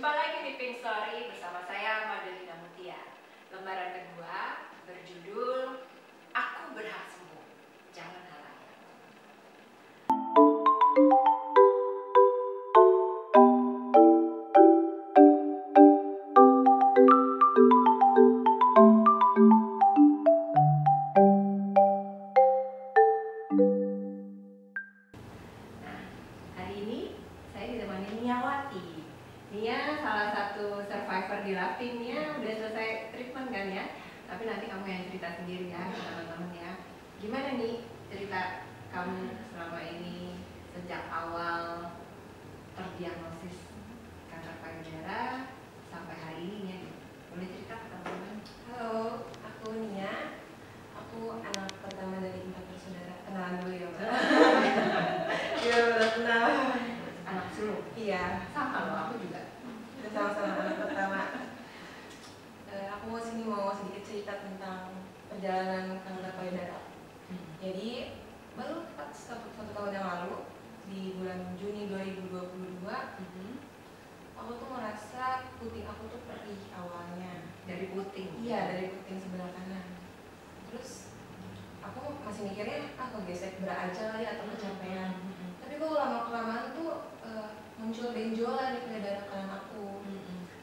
Jumpa lagi di Pink Story bersama saya Madelina Mutia. Lembaran kedua berjudul Aku Berhak Sembuh, Jangan Halangi. Nah, hari ini saya ditemani Niawati. Nia salah satu survivor di Lapim. Nia udah selesai treatment kan ya? Tapi nanti kamu yang cerita sendiri ya teman-teman ya. Gimana nih cerita kamu selama ini sejak awal terdiagnosis kanker payudara sampai hari ini ya? Boleh cerita ke teman-teman? Halo, aku Nia. Aku anak pertama dari 4 bersaudara. Kenalan dulu ya, Mbak. Iya, udah kenal. Anak sulung? Iya, Sama loh, aku juga. kita sama-sama anak pertama. Aku mau sedikit cerita tentang perjalanan kanker payudara. Jadi, baru tepat satu tahun yang lalu, di bulan Juni 2022, aku tuh merasa puting aku tuh perih awalnya. Dari puting? Iya, dari puting sebelah kanan. Terus aku masih mikirnya aku gesek bra aja kali atau kecapean. Tapi kok lama-kelamaan tuh muncul benjolan di payudara kanan aku.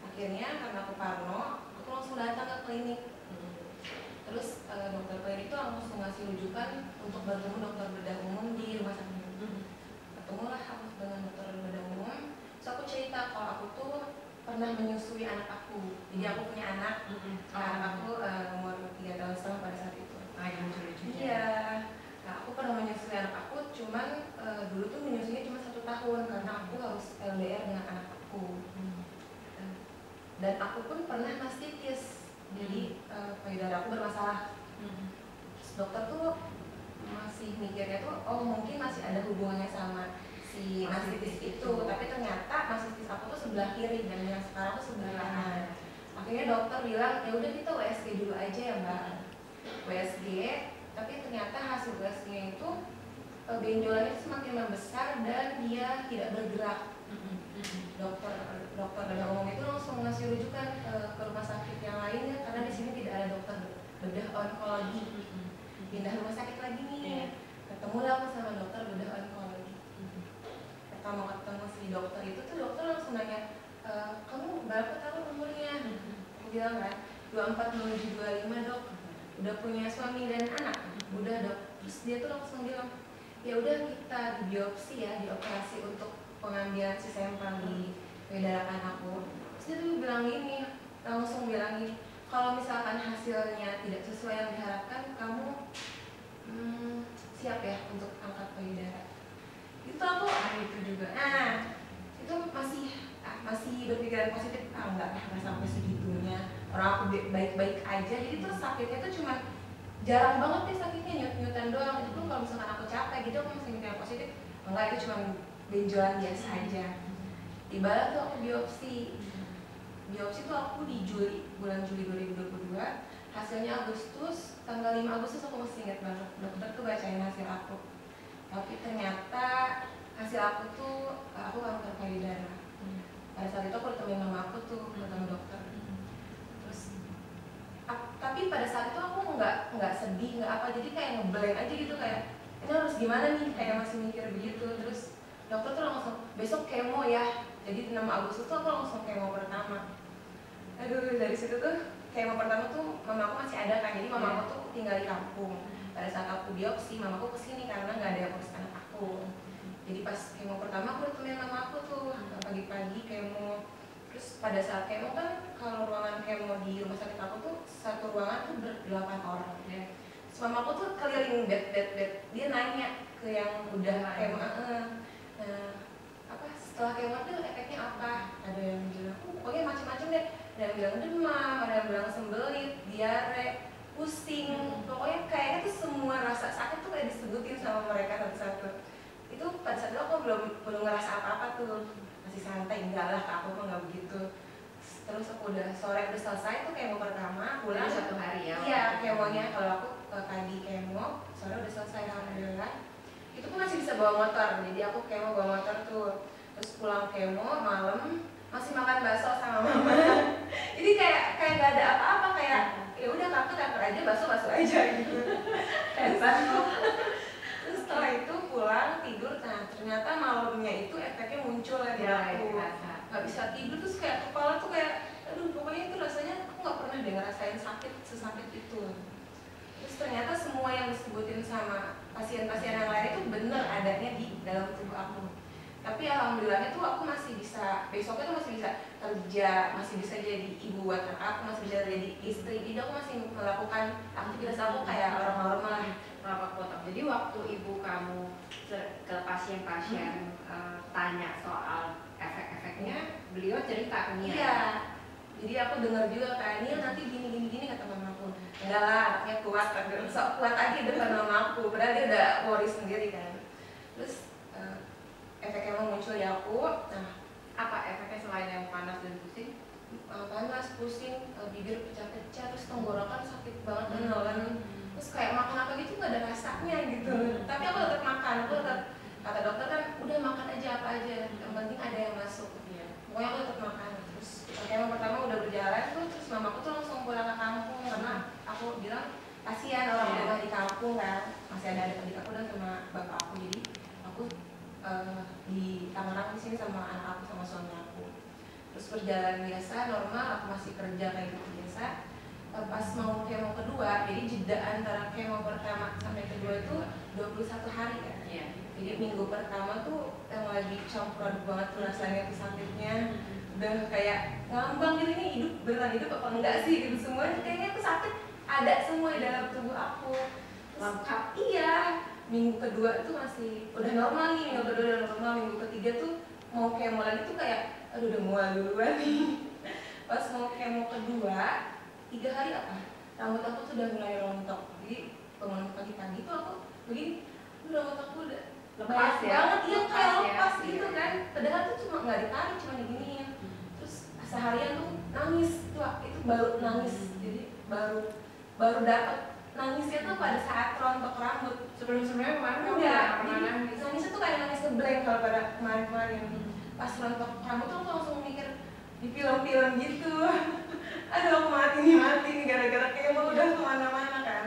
Akhirnya karena aku parno, aku langsung datang ke klinik. Terus dokter klinik itu langsung ngasih rujukan untuk bertemu dokter bedah umum di rumah sakit. Ketemulah aku dengan dokter bedah umum. Terus aku cerita kalau aku tuh pernah menyusui anak aku. Jadi aku punya anak. Anak aku umur 3,5 tahun pada saat itu. Lagi lucu-lucunya. Iya. Nah, aku pernah menyusui anak aku, cuman dulu tuh menyusuinya cuma 1 tahun karena aku harus LDR dengan anak aku. Dan aku pun pernah mastitis. Jadi payudara aku bermasalah. Terus dokter tuh masih mikirnya tuh, oh mungkin masih ada hubungannya sama si mastitis itu. Tapi ternyata mastitis aku tuh sebelah kiri dan yang sekarang tuh sebelah kanan. Akhirnya dokter bilang, ya udah kita USG dulu aja ya Mbak. USG, tapi ternyata hasil USG-nya itu benjolannya semakin membesar dan dia tidak bergerak. Dokter bedah umum itu langsung ngasih rujukan ke rumah sakit yang lainnya karena di sini tidak ada dokter bedah onkologi. Pindah rumah sakit lagi nih. Ketemulah aku sama dokter bedah onkologi. Pertama ketemu si dokter itu tuh dokter langsung nanya, kamu berapa tahun umurnya? Aku bilang kan 24 menuju 25 dok. Udah punya suami dan anak? Udah dok. Terus dia tuh langsung bilang, ya udah kita dibiopsi ya, dioperasi untuk pengambilan si sampel di payudara kanan aku. Terus dia tuh bilang gini, langsung bilang gini, kalau misalkan hasilnya tidak sesuai yang diharapkan, kamu siap ya untuk angkat payudara. Itu aku itu juga. Nah, itu masih berpikiran positif. Enggak sampai segitunya. Orang aku baik-baik aja. Jadi tuh sakitnya tuh cuma jarang banget nih sakitnya, nyut-nyutan doang. Itu pun kalau misalkan aku capek gitu, aku masih mikir positif. Enggak, itu cuma benjolan biasa aja. Tibalah tuh aku biopsi. Biopsi tuh aku di bulan Juli 2022. Hasilnya Agustus, tanggal 5 Agustus aku masih ingat banget. Dokter tuh bacain hasil aku. Tapi ternyata hasil aku tuh aku kanker payudara. Pada saat itu aku ditemuin mama aku tuh ketemu dokter. Terus tapi pada saat itu aku nggak sedih, nggak apa, jadi kayak ngeblank aja gitu, kayak ini harus gimana nih, kayak masih mikir begitu. Terus dokter tuh langsung besok kemo ya. Jadi 6 Agustus tuh aku langsung kemo pertama. Aduh, dari situ tuh kemo pertama tuh mama aku masih ada kan, jadi mama aku tuh tinggal di kampung. Pada saat aku biopsi, mama aku kesini karena nggak ada yang ngurus anak aku. Jadi pas kemo pertama aku ditemenin mama aku tuh pagi-pagi kemo. Terus pada saat kemo kan kalau ruangan kemo di rumah sakit aku tuh satu ruangan tuh ber-8 orang ya. Terus mama aku tuh keliling bed. Dia nanya ke yang udah kemo, apa setelah kemo tuh efeknya apa? Ada yang bilang, pokoknya macam-macam deh. Ada yang bilang demam, ada yang bilang sembelit, diare, pusing. Pokoknya kayaknya tuh semua rasa sakit tuh kayak disebutin sama mereka satu-satu. Itu pada saat itu aku belum ngerasa apa-apa tuh, masih santai, enggak lah, aku mah nggak begitu. Terus aku udah sore udah selesai tuh kemo pertama, pulang 1 hari ya? Iya, kemonya kalau aku pagi kemo, sore udah selesai alhamdulillah. Itu pun masih bisa bawa motor, jadi aku kemo bawa motor tuh. Terus pulang kemo malam masih makan bakso sama mama. Jadi kayak nggak ada apa-apa, kayak ya udah kanker aja, bakso aja gitu. Terus setelah itu pulang tidur, nah ternyata malamnya itu efeknya muncul ya di aku, nggak bisa tidur, terus kayak kepala tuh kayak aduh, pokoknya itu rasanya aku nggak pernah deh ngerasain sakit sesakit itu. Terus ternyata semua yang disebutin sama pasien-pasien yang lain itu bener adanya di dalam tubuh aku. Tapi alhamdulillah itu aku masih bisa, besoknya tuh masih bisa kerja, masih bisa jadi ibu buat anak aku, masih bisa jadi istri. Jadi aku masih melakukan aktivitas aku kayak orang normal lah. Jadi waktu ibu kamu ke pasien-pasien tanya soal efek-efeknya, beliau cerita ke Nia. Iya. Jadi aku dengar juga kayak Nia nanti gini kata mamaku. Enggak lah, anaknya kuat, sok kuat aja depan mamaku. Padahal dia udah worry sendiri kan. Terus efeknya emang muncul di aku. Nah, apa efeknya selain yang panas dan pusing? Panas, pusing, bibir pecah-pecah, terus tenggorokan sakit banget kan. Terus kayak makan apa gitu nggak ada rasanya gitu. Tapi aku tetap makan, aku tetap, kata dokter kan udah makan aja apa aja, yang penting ada yang masuk. Pokoknya aku tetap makan. Terus yang pertama udah berjalan tuh, terus mamaku tuh langsung pulang ke kampung karena aku bilang kasihan orang rumah di kampung kan, masih ada adik aku dan sama bapak aku, jadi aku di Tangerang di sini sama anak aku sama suami aku. Terus berjalan biasa, normal, aku masih kerja kayak gitu biasa. Pas mau kemo kedua, jadi jeda antara kemo pertama sampai kedua itu 21 hari kan. Jadi minggu pertama tuh yang lagi campur banget tuh rasanya tuh sakitnya, udah kayak ngambang gitu, ini hidup beneran hidup apa enggak sih gitu, semua kayaknya tuh sakit ada semua di dalam tubuh aku. Lengkap. Iya. Minggu kedua tuh masih udah normal nih, minggu kedua udah normal, minggu ketiga tuh mau kemo lagi tuh kayak aduh udah mual duluan nih. Pas mau kemo kedua 3 hari apa? Rambut aku tuh udah mulai rontok. Jadi bangun pagi-pagi tuh aku begini, rambut aku udah lepas ya? Banget, iya kayak lepas ya, gitu kan. Padahal tuh cuma nggak ditarik, cuma diginiin. Terus seharian tuh nangis tuh, itu baru nangis. Jadi baru dapet nangisnya tuh pada saat rontok rambut. Sebelum-sebelumnya kemarin udah pernah nangis. Nangisnya tuh kayak nangis ngeblank kalau pada kemarin-kemarin. Pas rontok rambut tuh aku langsung mikir di film-film gitu. Aduh aku mati nih gara-gara kemo udah kemana-mana kan.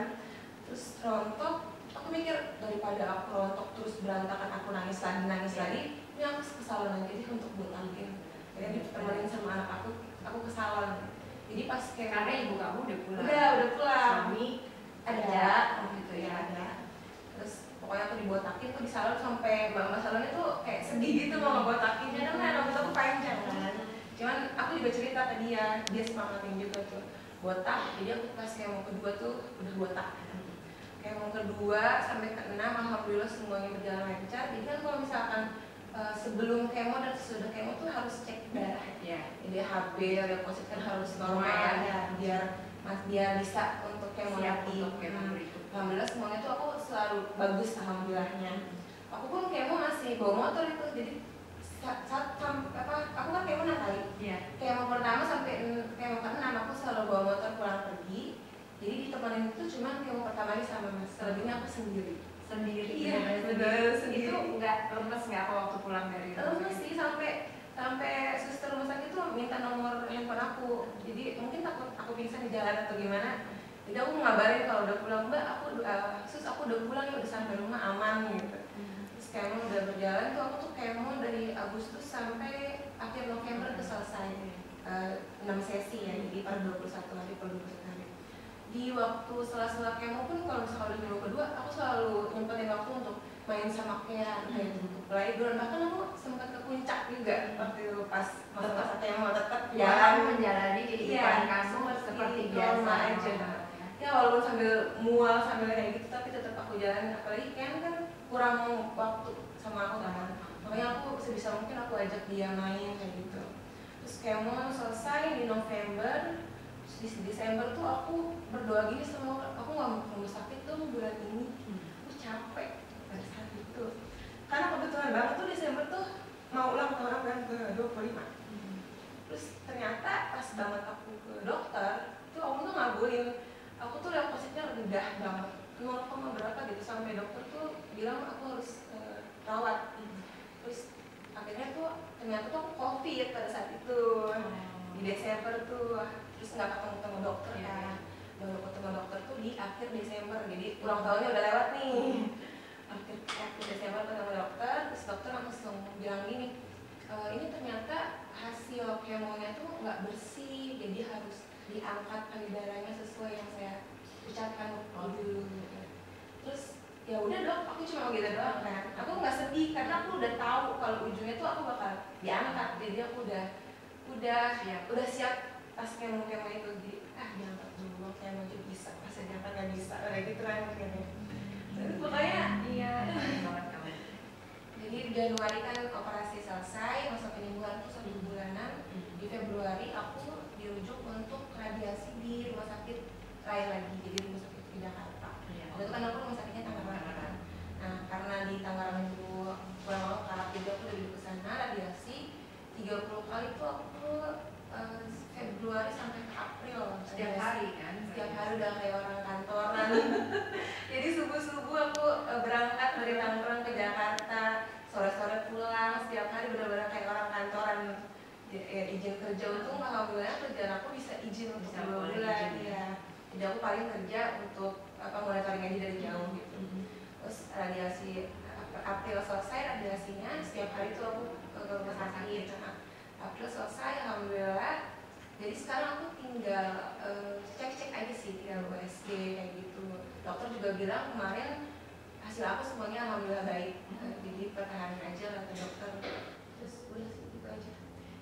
Terus rontok, aku mikir daripada aku rontok terus berantakan, aku nangis lagi, ini aku kesalon aja deh untuk botakin. Jadi ditemenin sama anak aku kesalon. Jadi pas kayak karena ibu kamu udah pulang. Udah pulang. Suami ada gitu ya, ada. Terus pokoknya aku dibotakin tuh di salon sampai mbak salonnya tuh kayak sedih gitu mau ngebotakin, karena rambut aku panjang kan. Cuman aku juga cerita ke dia semangatin juga tuh botak. Jadi aku pas kemo kedua tuh udah botak. Kemo kedua sampai ke-6 alhamdulillah semuanya berjalan lancar. Jadi kan kalau misalkan sebelum kemo dan sesudah kemo tuh harus cek darah ya. Jadi HB, leukosit kan harus normal ya, biar bisa untuk kemo nanti. Alhamdulillah semuanya tuh aku selalu bagus alhamdulillahnya. Aku pun kemo masih bawa motor itu, jadi aku kan kemo 6 kali. Kemo pertama sampai kemo ke-6 aku selalu bawa motor pulang pergi. Jadi ditemenin itu cuma kemo pertama ini sama mas, selebihnya aku sendiri. Iya, sendiri. Itu nggak lemes nggak waktu pulang dari rumah? Lemes sih, sampai suster rumah sakit tuh minta nomor handphone aku. Jadi mungkin takut aku pingsan di jalan atau gimana. Jadi aku ngabarin kalau udah pulang, mbak aku udah pulang ya, udah sampai rumah aman gitu. Terus kemo udah berjalan tuh, aku tuh kemo dari Agustus sampai akhir November tuh selesai 6 sesi ya, jadi per 21 hari. Di waktu sela-sela kemo pun kalau misalnya udah minggu kedua, aku selalu nyempetin waktu untuk main sama kayak playground. Bahkan aku sempat ke puncak juga waktu itu pas masa-masa kemo, tetap jalan menjalani kehidupan kamu seperti biasa aja. Ya walaupun sambil mual sambil kayak gitu, tapi tetap aku jalanin. Apalagi kan kurang waktu sama aku kan, makanya aku sebisa mungkin aku ajak dia main kayak gitu. Terus kemo selesai di November. Di Desember tuh aku berdoa gini sama Allah, aku nggak mau rumah sakit dong bulan ini. Aku capek pada saat itu, karena kebetulan banget tuh Desember tuh mau ulang tahun aku yang ke 25. Terus ternyata pas banget aku ke dokter tuh aku tuh ngabulin, aku tuh leukositnya rendah banget 0, berapa gitu, sampai dokter tuh bilang aku harus rawat. Terus akhirnya tuh ternyata tuh aku COVID pada saat itu di Desember tuh, terus nggak ketemu dokter kan, baru ketemu dokter tuh di akhir Desember, jadi ulang tahunnya udah lewat nih. akhir Desember ketemu dokter, terus dokter langsung bilang gini, ini ternyata hasil kemonya tuh nggak bersih, jadi harus diangkat payudaranya sesuai yang saya ucapkan dulu. Terus ya udah dok, aku cuma gitu doang kan, aku nggak sedih karena aku udah tahu kalau ujungnya tuh aku bakal diangkat, jadi aku udah siap pas kemo itu, jadi diangkat dulu, kemo aja bisa, pas diangkat nggak bisa, kayak gitu kan akhirnya. Tapi pokoknya iya banget kamu. Jadi Januari kan operasi selesai, masa penyembuhan tuh 1 bulanan. Di Februari aku dirujuk untuk radiasi di rumah sakit lain lagi, jadi rumah sakit di Jakarta. Waktu itu kan aku rumah sakitnya Tangerang kan. Nah karena di Tangerang itu kurang lengkap, jadi aku udah ke sana radiasi 30 kali tuh aku Februari sampai ke April. Setiap hari kan? Setiap hari udah kayak orang kantoran. Jadi subuh-subuh aku berangkat dari Tangerang ke Jakarta, sore-sore pulang, setiap hari benar-benar kayak orang kantoran. Ya, izin kerja, untung alhamdulillah kerjaan aku bisa izin untuk 2 bulan ya. Jadi aku paling kerja untuk monitoring aja dari jauh gitu. Terus radiasi April selesai radiasinya, setiap hari tuh aku ke rumah sakit. April selesai alhamdulillah. Jadi sekarang aku tinggal cek-cek aja sih, tinggal USG kayak gitu. Dokter juga bilang kemarin hasil aku semuanya alhamdulillah baik. Jadi pertahanan aja kata dokter. Terus udah sih gitu aja.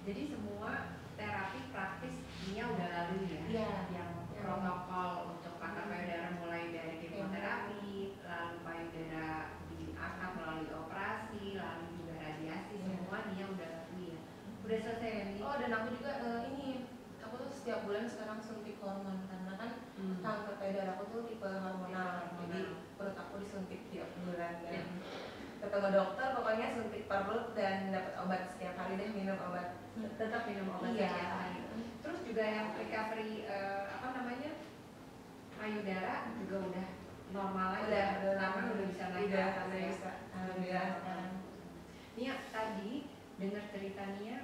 Jadi semua terapi praktis dia udah lalu ya? Iya. Yang protokol untuk kanker payudara mulai dari kemoterapi, lalu payudara diangkat melalui operasi, lalu juga radiasi, semua dia udah lalui ya? Udah selesai ya? Oh dan aku juga ini, aku tuh setiap bulan sekarang suntik hormon karena kan kanker payudara aku tuh tipe hormonal, jadi perut aku disuntik tiap bulan dan ketemu dokter pokoknya suntik perut dan dapat obat setiap hari deh, minum obat. Tetap minum obat setiap hari. Terus juga yang recovery payudara juga udah normal lagi. Udah lama udah bisa naik ke atas ya. Bisa. Alhamdulillah sekarang. Nia tadi dengar cerita Nia,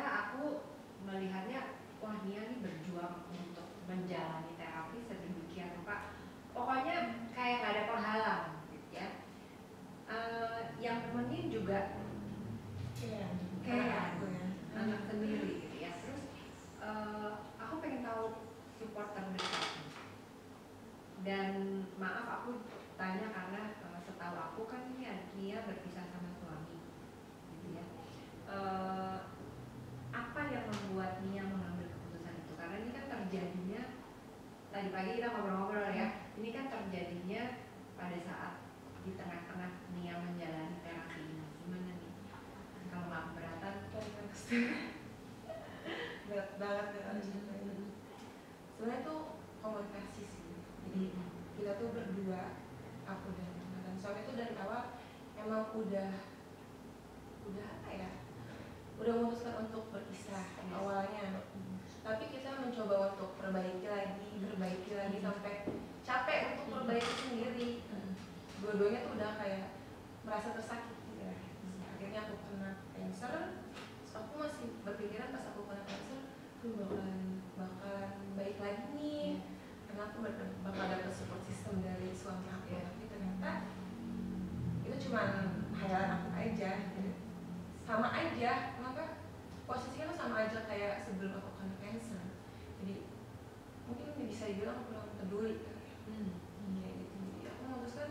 aku melihatnya wah Nia nih berjuang untuk menjalani terapi sedemikian rupa. Pokoknya kayak gak ada penghalang gitu ya. Yang temenin juga kayak aku ya. anak sendiri gitu ya. Terus aku pengen tahu support terdekat. Dan maaf aku tanya karena setahu aku kan Nia berpisah sama suami gitu ya. Apa yang membuat Nia mengambil keputusan itu? Karena ini kan terjadinya tadi pagi kita ngobrol-ngobrol ya. Ini kan terjadinya pada saat di tengah-tengah Nia menjalani terapi ini. Gimana nih? Kalau nggak keberatan, berat banget ya. Sebenarnya tuh komunikasi sih. Jadi kita tuh berdua, aku dan suami tuh dari awal emang udah apa ya? Udah memutuskan untuk berpisah awalnya. Tapi kita mencoba untuk perbaiki lagi sampai capek untuk perbaiki sendiri. Dua-duanya tuh udah kayak merasa tersakiti ya. Akhirnya aku kena cancer. Aku masih berpikiran pas aku kena cancer, aku bakalan baik lagi nih. Karena aku bakal dapet support system dari suami aku. Tapi ternyata itu cuma khayalan aku aja. Sama aja, kenapa? Posisinya tuh sama aja kayak sebelum aku kena cancer. Jadi mungkin bisa dibilang kurang peduli. Gitu. Jadi aku memutuskan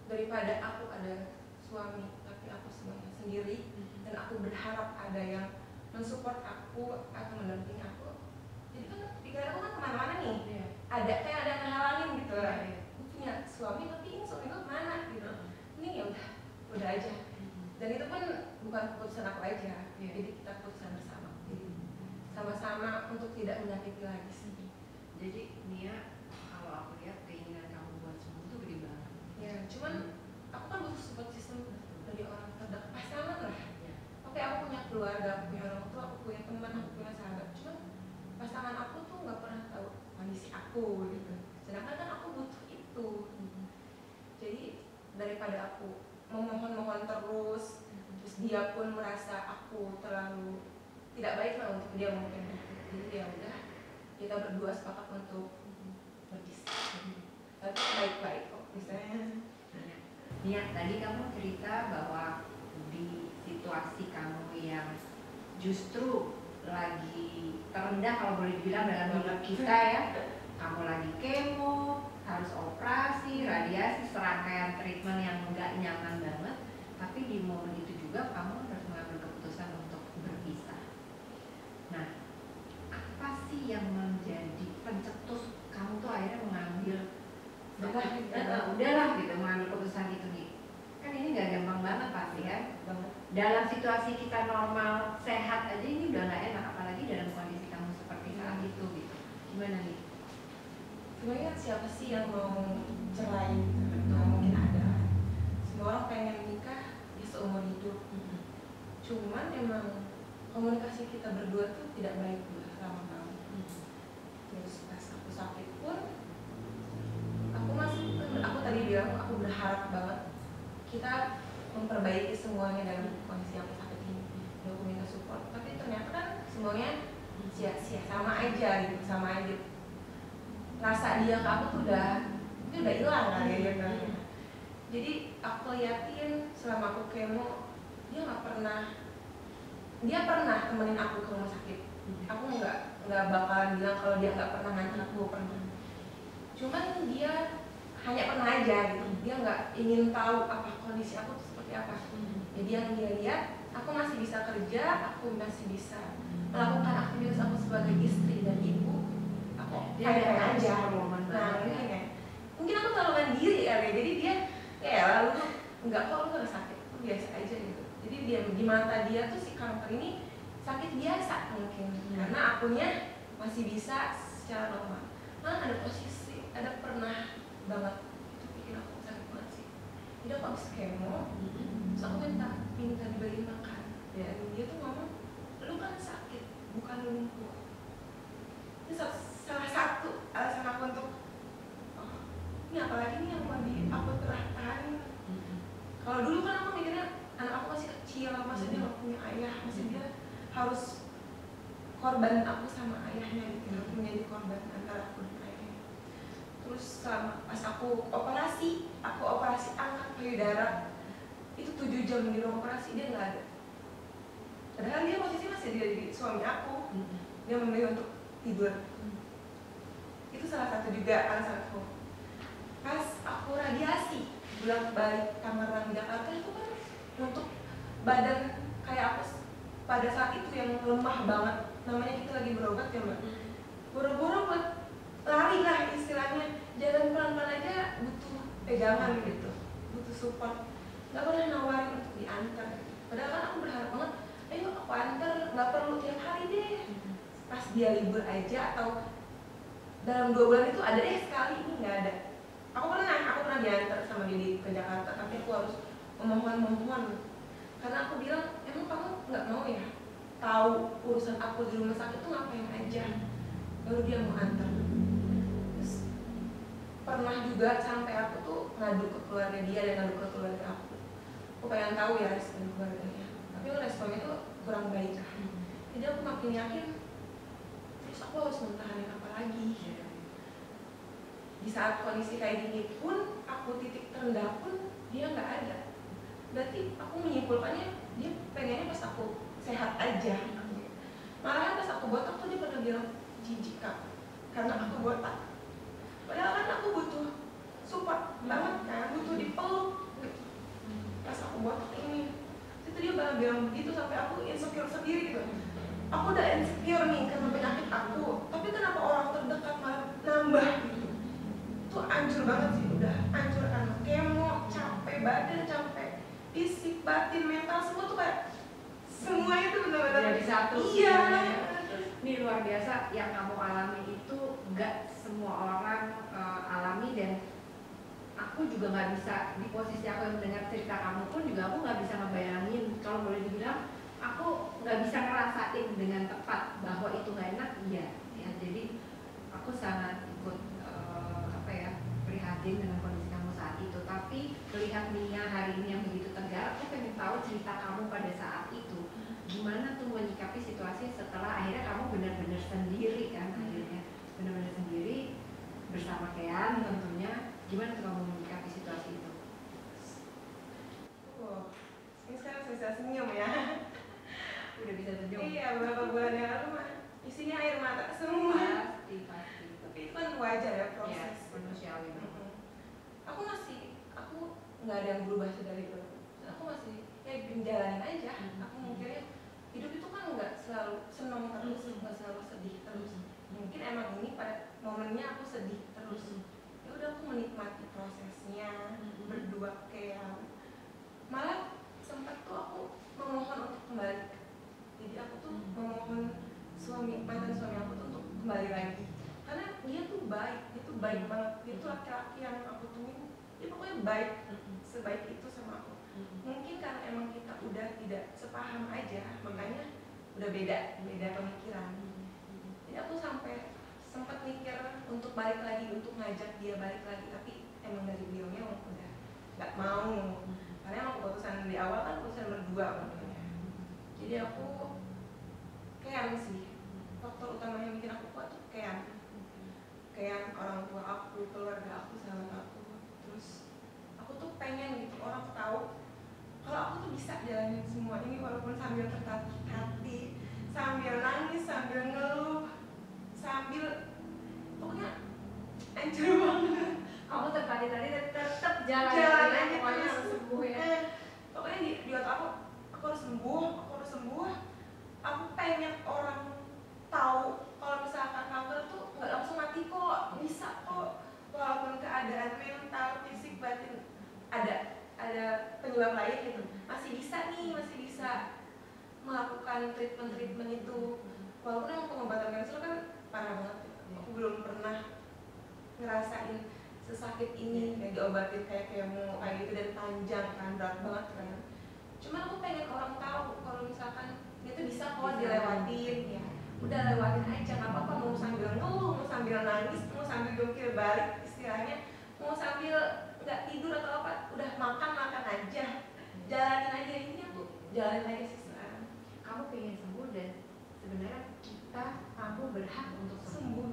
daripada aku ada suami tapi aku semuanya sendiri dan aku berharap ada yang mensupport aku atau mendampingi aku. Jadi kan pikiran aku kan kemana-mana nih. Ada kayak ada yang ngehalangin gitu. Aku punya suami tapi ini suami gue kemana gitu. Ini ya udah aja. Dan itu pun bukan keputusan aku aja. Jadi kita keputusan bersama. Jadi sama-sama untuk tidak menyakiti lagi sih. Jadi Nia, kalau aku lihat keinginan kamu buat sembuh itu gede banget. Ya, cuman aku kan butuh support system dari orang terdekat, pasangan lah. Oke, aku punya keluarga, aku punya orang tua, aku punya teman, aku punya sahabat. Cuman pasangan aku tuh nggak pernah tahu kondisi aku gitu. Sedangkan kan aku butuh itu. Jadi daripada aku memohon-mohon terus dia pun merasa aku terlalu tidak baik lah untuk dia mungkin. Jadi ya udah, kita berdua sepakat untuk berpisah. Tapi baik-baik kok misalnya. Nia, tadi kamu cerita bahwa di situasi kamu yang justru lagi terendah kalau boleh dibilang dalam hidup kita ya, kamu lagi kemo, harus operasi, radiasi, serangkaian treatment yang enggak nyaman banget, tapi di momen itu juga kamu harus mengambil keputusan untuk berpisah. Nah, apa sih yang menjadi pencetus kamu tuh akhirnya mengambil udahlah gitu, mengambil keputusan itu nih? Kan ini nggak gampang banget pasti kan. Dalam situasi kita normal sehat aja ini udah nggak enak, apalagi dalam kondisi kamu seperti saat itu gitu. Gimana nih? Sebenarnya siapa sih yang mau cerai gitu? Nggak mungkin ada. Semua orang pengen nikah ya seumur hidup. Cuman emang komunikasi kita berdua tuh tidak baik lama-lama. Terus pas aku sakit pun, aku tadi bilang aku berharap banget kita memperbaiki semuanya dalam kondisi yang sakit ini. Aku minta support, tapi ternyata kan semuanya sia-sia, sama aja gitu, sama aja. Rasa dia ke aku tuh udah hilang kan ya kan. Jadi aku liatin selama aku kemo, dia pernah temenin aku ke rumah sakit. Aku nggak bakalan bilang kalau dia nggak pernah nganter aku, pernah. Cuman dia hanya pernah aja gitu, dia nggak ingin tahu apa kondisi aku tuh seperti apa. Jadi yang dia lihat, aku masih bisa kerja, aku masih bisa melakukan aktivitas aku sebagai istri dan ibu. Aku kayak aja. Nah ini kayak mungkin aku terlalu mandiri ya, jadi dia kayak lalu nggak kok lu nggak sakit, lu biasa aja gitu. Jadi dia di mata dia tuh si kanker ini sakit biasa mungkin, karena akunya masih bisa secara normal. Ada posisi, ada pernah banget itu bikin aku sakit banget sih. Jadi aku habis kemo, terus aku minta dibeliin makan, dan dia tuh ngomong, lu kan sakit, bukan lumpuh. Ini salah satu alasan aku untuk ini apalagi nih yang mau aku tahanin. Kalau dulu kan aku mikirnya anak aku masih kecil, masih dia nggak punya ayah, masih dia harus korban aku sama ayahnya gitu, aku menjadi korban antara aku dan ayahnya. Terus pas aku operasi angkat payudara, itu 7 jam di ruang operasi dia nggak ada. Padahal dia posisi masih jadi suami aku, dia memilih untuk tidur. Itu salah satu juga alasan aku. Pas aku radiasi bolak-balik Tangerang Jakarta itu kan untuk badan kayak aku pada saat itu yang lemah banget, namanya kita lagi berobat ya mbak, boro-boro buat lari lah istilahnya, jalan pelan-pelan aja butuh pegangan gitu, butuh support, nggak pernah nawarin untuk diantar. Padahal kan aku berharap banget, ayo aku antar, nggak perlu tiap hari deh, pas dia libur aja atau dalam 2 bulan itu ada deh sekali, ini nggak ada. Aku pernah diantar sama dia ke Jakarta, tapi aku harus memohon karena aku bilang, emang kamu nggak mau ya tahu urusan aku di rumah sakit tuh ngapain aja, baru dia mau antar. Terus pernah juga sampai aku tuh ngadu ke keluarga dia dan ngadu ke keluarga aku pengen tahu ya respon keluarganya, tapi responnya tuh kurang baik. Jadi aku makin yakin, terus aku harus mentahanin apa lagi. Di saat kondisi kayak gini pun, aku titik terendah pun dia nggak ada. Berarti aku menyimpulkannya dia pengennya pas aku sehat aja. Malahan pas aku botak tuh dia pernah bilang jijik kak, karena aku botak. Padahal kan aku butuh support banget kan, butuh dipeluk. Pas aku botak ini, itu dia pernah bilang begitu sampai aku insecure sendiri gitu. Aku udah insecure nih karena penyakit aku, tapi kenapa orang terdekat malah nambah gitu? Itu hancur banget sih, udah hancur karena kemo, capek badan, capek fisik, batin, mental, semua tuh kayak semuanya tuh benar-benar jadi satu. Iya. Ini luar biasa yang kamu alami itu, gak semua orang alami, dan aku juga nggak bisa di posisi aku yang mendengar cerita kamu pun juga aku nggak bisa ngebayangin, kalau boleh dibilang aku nggak bisa ngerasain dengan tepat bahwa itu nggak enak. Iya ya, jadi aku sangat ikut prihatin dengan kondisi kamu saat itu. Tapi melihat Nia hari ini yang begitu cerita kamu pada saat itu, gimana tuh menyikapi situasi setelah akhirnya kamu benar-benar sendiri kan, akhirnya benar-benar sendiri bersama Kean tentunya, gimana tuh kamu menyikapi situasi itu? Ini sekarang bisa senyum ya. Udah bisa senyum? Iya, beberapa bulan yang lalu mah isinya air mata semua. Pasti. Tapi itu kan wajar ya proses. Ya, manusiawi. Aku nggak ada yang berubah dari itu. Aku masih kayak menjalanin aja. Aku mikirnya hidup itu kan nggak selalu senang terus, nggak selalu sedih terus. Mungkin emang ini pada momennya aku sedih terus. Ya udah, aku menikmati prosesnya berdua kayak. Malah sempat tuh aku memohon untuk kembali. Jadi aku tuh memohon mantan suami aku tuh untuk kembali lagi. Karena dia tuh baik banget. Dia tuh laki-laki yang aku temuin, dia pokoknya baik, sebaik itu sama aku. Mungkin karena emang kita udah tidak sepaham aja, makanya udah beda pemikiran. Jadi aku sampai sempat mikir untuk balik lagi, untuk ngajak dia balik lagi, tapi emang dari beliaunya udah nggak mau. Karena emang keputusan di awal kan keputusan berdua makanya. Jadi aku Kean sih, faktor utama yang bikin aku kuat tuh Kean orang tua aku, keluarga aku, sahabat aku. Terus aku tuh pengen gitu orang tahu kalau aku tuh bisa jalanin semua ini walaupun sambil tertatih hati, sambil nangis, sambil ngeluh, sambil pokoknya hancur banget. Kamu tadi tetap jalan aja, pokoknya harus sembuh ya. Pokoknya di otak aku harus sembuh. Aku pengen orang tahu kalau misalkan kanker tuh nggak langsung mati kok, bisa kok. Walaupun keadaan mental, fisik, batin ada penyebab lain gitu, masih bisa melakukan treatment itu. Walaupun emang pengobatan kanker kan parah banget, aku belum pernah ngerasain sesakit ini kayak diobatin kayak kemo kayak gitu dan panjang kan, berat banget kan. Cuman aku pengen orang tahu kalau misalkan dia tuh bisa kok dilewatin ya. Udah lewatin aja, nggak apa-apa, mau sambil ngeluh, mau sambil nangis, mau sambil jungkir balik istilahnya, mau sambil nggak tidur atau apa, udah makan aja, jalanin aja. Ini aku jalanin aja sih sekarang. Kamu pengen sembuh dan sebenarnya kamu berhak untuk sembuh.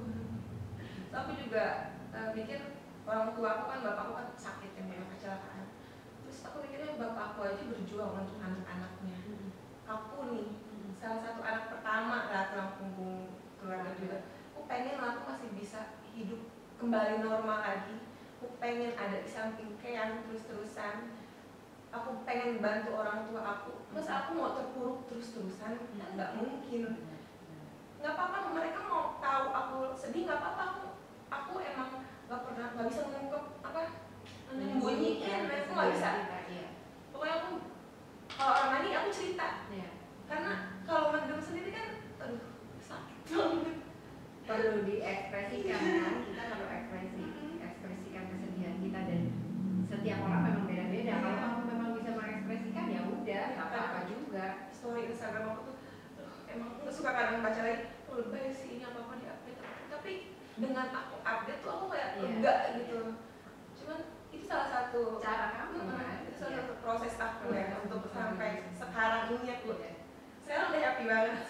Tapi juga mikir orang tua aku kan, bapak aku kan sakit ya, memang kecelakaan. Terus aku mikirnya bapak aku aja berjuang untuk anak-anaknya. Aku nih salah satu anak pertama lah tulang punggung keluarga juga. Aku pengen aku masih bisa hidup kembali normal lagi. Aku pengen ada di samping Kean terus-terusan. Aku pengen bantu orang tua aku. Masa aku mau terpuruk terus-terusan? Kan nggak mungkin. Nggak apa-apa mereka mau tahu aku sedih, nggak apa-apa. Aku emang nggak bisa mengungkap menyembunyikan, aku nggak bisa. Pokoknya aku kalau orang lain aku cerita. Karena kalau mendem sendiri kan, aduh sakit banget. Perlu diekspresikan kan, kita perlu ekspresikan kesedihan kita, dan setiap orang memang beda-beda. Kalau kamu memang bisa mengekspresikan ya udah, nggak apa-apa juga. Story Instagram aku tuh, emang nggak suka kadang baca lagi, lebay sih ini apa-apa di update. Tapi dengan aku update tuh aku kayak enggak gitu. Cuman itu salah satu cara kamu kan, itu salah satu proses aku ya untuk sampai sekarang ini aku sekarang udah happy banget.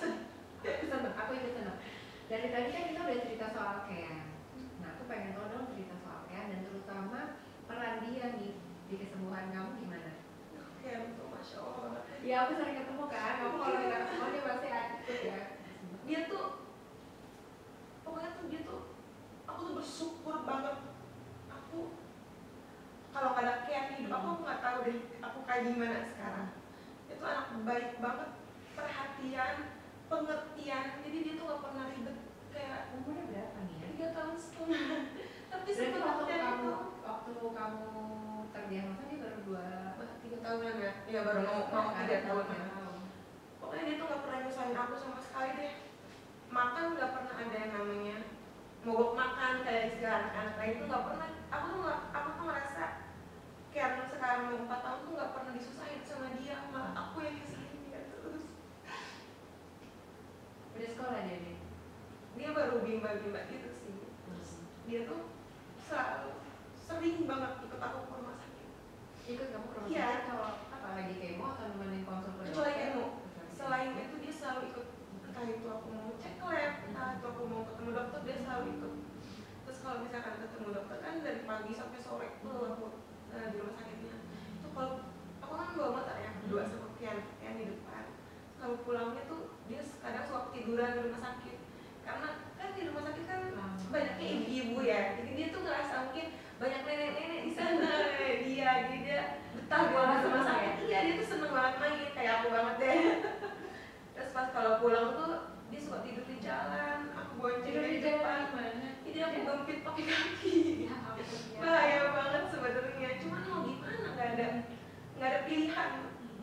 Aku ikut senang. Dari tadi kan kita udah cerita soal Kean. Nah, aku pengen tahu dong cerita soal Kean dan terutama peran dia nih di kesembuhan kamu gimana? Kean tuh masya Allah. Ya aku sering ketemu kan, kamu kalau kita ketemu dia pasti ikut ya. Dia tuh pokoknya tuh dia tuh, aku tuh bersyukur banget. Aku kalau nggak ada Kean di hidup aku nggak tahu deh aku kayak gimana sekarang. Itu anak baik banget, perhatian, pengertian. Jadi dia tuh nggak pernah ribet. Kayak Umurnya berapa nih ya? 3 tahun setengah. Tapi Berarti waktu kamu terdiagnosa dia baru 3 tahunan ya? Iya baru mau 3 tahun ya. Pokoknya dia tuh nggak pernah nyusahin aku sama sekali deh. Makan nggak pernah ada yang namanya mogok makan kayak istilah anak-anak lain, itu nggak pernah. Aku tuh ngerasa kayak sekarang mau 4 tahun tuh nggak pernah disusahin sama dia, malah aku yang nyusahin dia terus. udah sekolah dia? Dia baru bimbel gitu sih. Dia tuh selalu sering banget ikut aku ke rumah sakit. Ikut kamu ke rumah Iya. sakit kalau apa lagi kemo atau nemenin entah itu aku mau cek lab, entah itu aku mau ketemu dokter, dia selalu ikut. Terus kalau misalkan ketemu dokter kan dari pagi sampai sore tuh aku di rumah sakitnya. Itu kalau aku kan bawa motor ya, berdua sama Kian di depan. Kalau pulangnya tuh dia kadang suka tiduran di rumah sakit, karena kan di rumah sakit kan banyaknya ibu-ibu ya, jadi dia tuh ngerasa mungkin banyak nenek-nenek di sana dia, jadi dia betah di rumah sakit. Iya, dia tuh seneng banget main, kayak aku banget deh. Terus pas kalau pulang tuh dia suka tidur di jalan, aku bonceng di depan, jadi aku gempit pakai kaki. Bahaya banget sebenarnya, cuman mau gimana, nggak ada pilihan,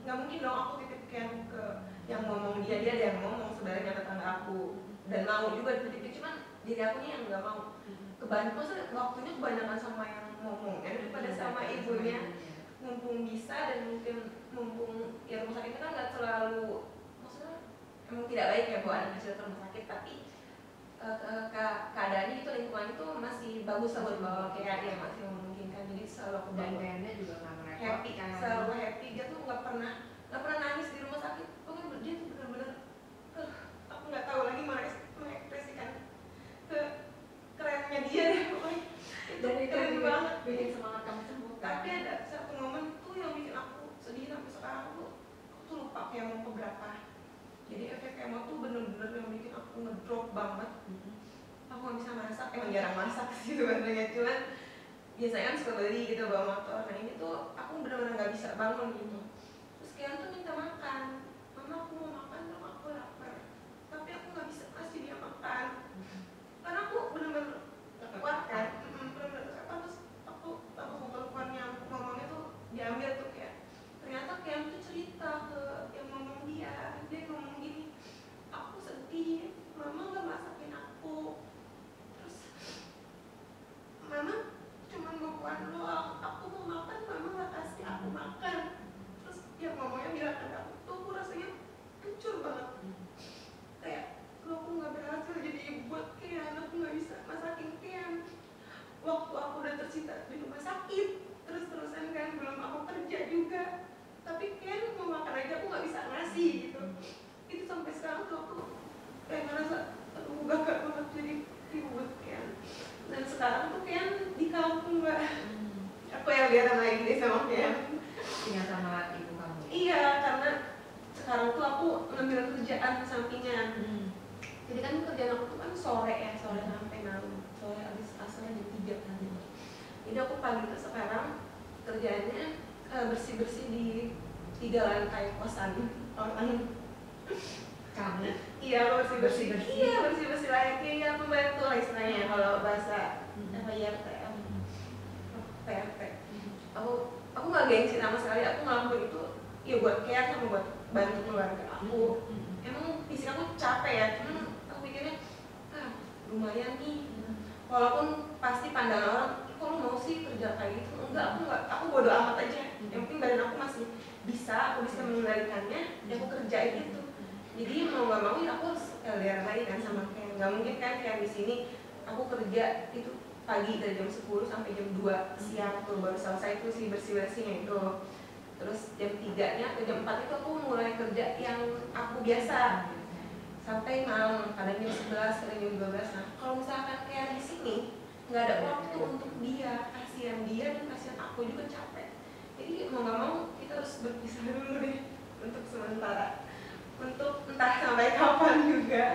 nggak mungkin dong aku titip ke yang ngomong dia ada yang ngomong sebenarnya tetangga aku, dan mau juga dititipin, cuman diri aku yang nggak mau. Maksudnya waktunya kebanyakan sama yang ngomong daripada sama ibunya. Mumpung bisa, dan mumpung ya rumah sakitnya kan nggak selalu, maksudnya emang tidak baik ya buat anak kecil ke rumah sakit, tapi keadaannya itu, lingkungan itu masih bagus lah buat bawa kayak dia, masih memungkinkan. Jadi selalu aku dan bawa, kayaknya juga nggak merepotkan, happy kan, selalu happy. Dia tuh nggak pernah nangis di rumah sakit. Pokoknya dia tuh bener-bener aku nggak tahu lagi mengekspresikan kerennya dia deh pokoknya. Itu keren banget, bikin semangat kamu sembuh. Tapi ada satu momen tuh yang bikin aku sedih sampai sekarang tuh, aku tuh lupa kemo keberapa. Jadi efek kemo tuh bener-bener yang bikin aku ngedrop banget. Aku nggak bisa masak, emang jarang masak sih sebenarnya, cuman biasanya kan suka beli gitu bawa motor. Nah ini tuh aku bener-bener nggak bisa bangun gitu. Terus Kian tuh minta makan, mama aku mau makan dong, aku lapar. Tapi aku nggak bisa kasih dia makan, karena aku bener-bener gak kuat kan, bener-bener terus aku langsung teleponnya ngomongnya tuh diambil tuh kayak, ternyata Kian tuh cerita ke yang ngomong dia ngomong gini, aku sedih, mama gak masakin aku, terus mama cuman bukuan doang, aku mau makan, mama gak kasih aku makan. Terus yang ngomongnya bilang ke aku tuh, aku rasanya hancur banget, kayak kalau aku gak berhasil jadi ibu buat Kian, aku gak bisa masakin Kian. Waktu aku udah tercita di rumah sakit terus-terusan kan, belum aku kerja juga, tapi Kian mau makan aja aku gak bisa ngasih gitu. Itu sampai sekarang tuh aku kayak ngerasa aduh gagal banget jadi ibu buat Kian. Dan sekarang tuh Kian di kampung mbak, aku yang lihat lagi deh sama Kian. Tinggal sama ibu kamu. Iya, karena sekarang tuh aku ngambil kerjaan sampingan. Jadi kan kerjaan aku tuh kan sore sampai malam, sore habis asarnya jam 3 kan. Jadi aku pagi tuh sekarang kerjaannya bersih-bersih di 3 lantai kosan orang. Kamu? Iya, aku bersih-bersih. Iya, bersih-bersih layaknya ya pembantu lah istilahnya kalau bahasa PRT. Aku nggak gengsi sama sekali, aku ngelakuin itu ya buat care sama buat bantu keluarga aku. Emang fisik aku capek ya, cuman aku pikirnya lumayan nih. Walaupun pasti pandangan orang, kok lu mau sih kerja kayak gitu? Enggak, aku bodo amat aja. Yang penting badan aku masih bisa, aku bisa mengendalikannya, ya aku kerjain itu. Jadi mau nggak mau ya aku harus LDR lagi kan sama kayak, nggak mungkin kan kayak di sini aku kerja itu pagi dari jam 10 sampai jam 2 siang tuh baru selesai tuh si bersih-bersihnya itu. Terus jam 3-nya atau jam 4 itu aku mulai kerja yang aku biasa sampai malam, kadang jam 11, kadang jam 12. Nah kalau misalkan kayak di sini nggak ada waktu untuk dia, kasihan dia dan kasihan aku juga capek. Jadi mau nggak mau kita harus berpisah dulu deh untuk sementara, untuk entah sampai kapan juga.